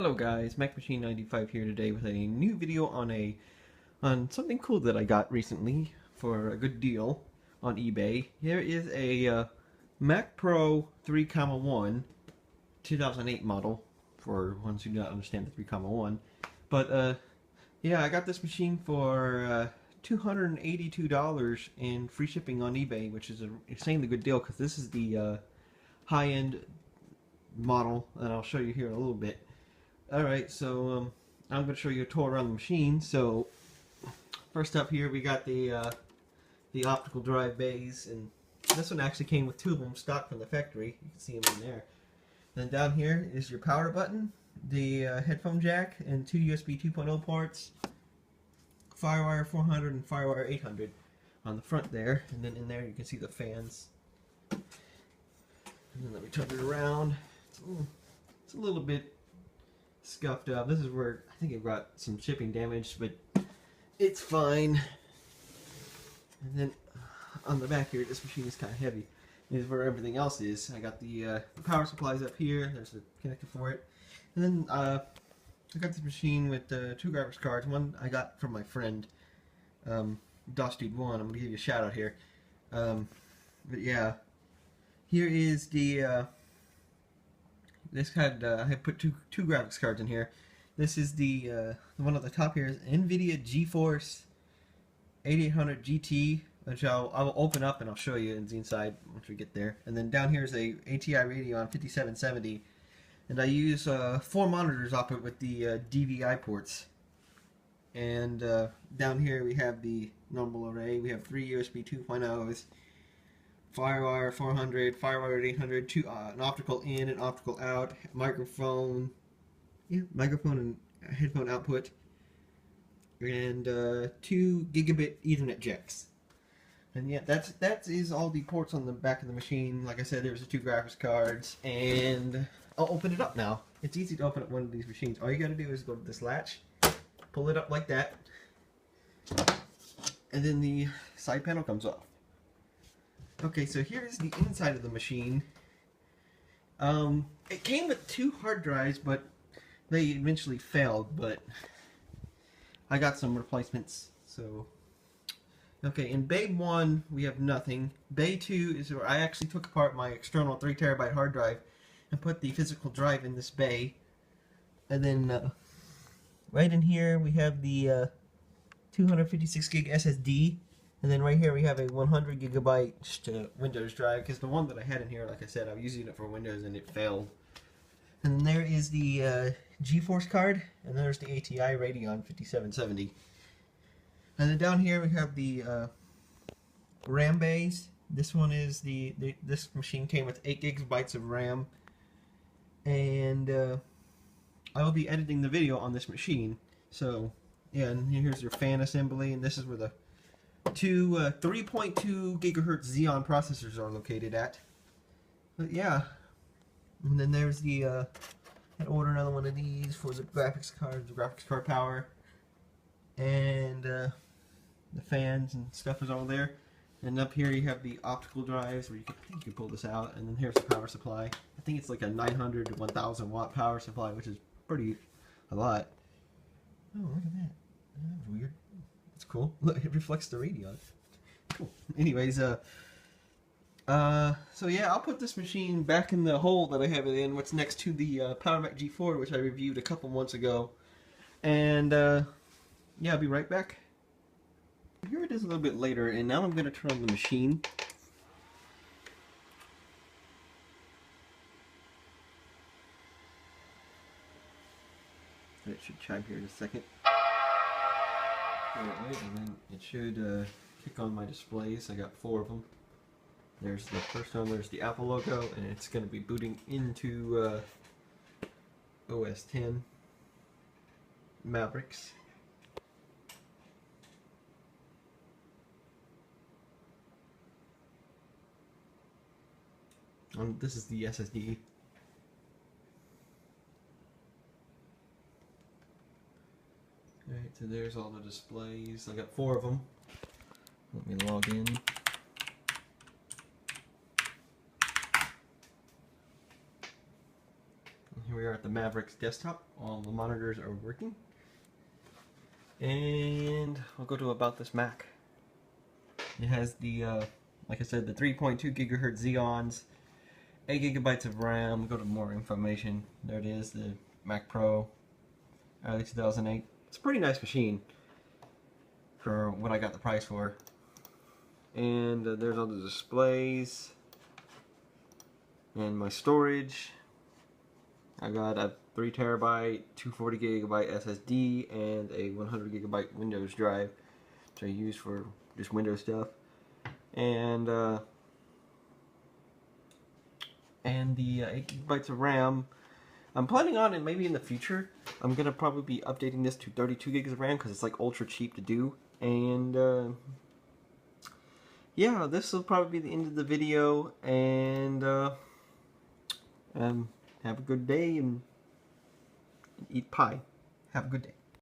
Hello guys, MacMachine95 here today with a new video on something cool that I got recently for a good deal on eBay. Here is a Mac Pro 3,1 2008 model for ones who do not understand the 3,1. But yeah, I got this machine for $282 and free shipping on eBay, which is an insanely good deal because this is the high-end model, and I'll show you here in a little bit. Alright, so I'm going to show you a tour around the machine. So first up here we got the optical drive bays, and this one actually came with two of them stock from the factory. You can see them in there. Then down here is your power button, the headphone jack, and two USB 2.0 ports, FireWire 400 and FireWire 800 on the front there. And then in there you can see the fans. And then let me turn it around. It's a little bit scuffed up. This is where I think it got some shipping damage, but it's fine. And then on the back here, this machine is kind of heavy. This is where everything else is. I got the power supplies up here. There's a connector for it. And then I got this machine with two graphics cards. One I got from my friend, DOSDude1. I'm gonna give you a shout out here. But yeah, here is the this had I had put two graphics cards in here. This is the one at the top here is NVIDIA GeForce 8800 GT, which I'll open up and I'll show you in the inside once we get there. And then down here is a ATI Radeon 5770, and I use 4 monitors off it with the DVI ports. And down here we have the normal array. We have 3 USB 2.0s. FireWire 400, FireWire 800, an optical in and optical out, microphone, microphone and headphone output, and 2 gigabit Ethernet jacks. And yeah, that is all the ports on the back of the machine. Like I said, there's the 2 graphics cards, and I'll open it up now. It's easy to open up one of these machines. All you gotta do is go to this latch, pull it up like that, and then the side panel comes off. Okay, so here's the inside of the machine. It came with 2 hard drives, but they eventually failed, but I got some replacements. So, okay, in Bay 1, we have nothing. Bay 2 is where I actually took apart my external 3 terabyte hard drive and put the physical drive in this bay. And then, right in here, we have the 256 gig SSD. And then right here we have a 100 gigabyte Windows drive, because the one that I had in here, like I said, I was using it for Windows and it failed. And then there is the GeForce card, and there's the ATI Radeon 5770. And then down here we have the RAM bays. This one is this machine came with 8 gigabytes of RAM, and I will be editing the video on this machine. So yeah, and here's your fan assembly, and this is where the 3.2 gigahertz Xeon processors are located at. But yeah, and then there's the I ordered another one of these for the graphics card power, and the fans and stuff is all there. And up here you have the optical drives where I think you can pull this out, and then here's the power supply. I think it's like a 900 to 1000 watt power supply, which is a lot. Oh, look at that. That's weird. It's cool. Look, it reflects the Radeon. Cool. Anyways, so yeah, I'll put this machine back in the hole that I have it in, what's next to the PowerMac G4, which I reviewed a couple months ago. And yeah, I'll be right back. Here it is a little bit later, and now I'm going to turn on the machine. It should chime here in a second. Alright, and then it should kick on my displays. I got 4 of them. There's the first one, there's the Apple logo, and it's going to be booting into OS X Mavericks. This is the SSD. Alright, so there's all the displays. I got 4 of them. Let me log in. Here we are here at the Mavericks desktop. All the monitors are working. And I'll go to about this Mac. It has the, like I said, the 3.2 gigahertz Xeons, 8 gigabytes of RAM. Go to more information. There it is, the Mac Pro, early 2008. It's a pretty nice machine for what I got the price for. And there's all the displays and my storage. I got a 3 terabyte, 240 gigabyte SSD, and a 100 gigabyte Windows drive, which I use for just Windows stuff. And the 8 gigabytes of RAM. I'm planning on, and maybe in the future, I'm gonna probably be updating this to 32 gigs of RAM because it's like ultra cheap to do. And yeah, this will probably be the end of the video. And have a good day and eat pie. Have a good day.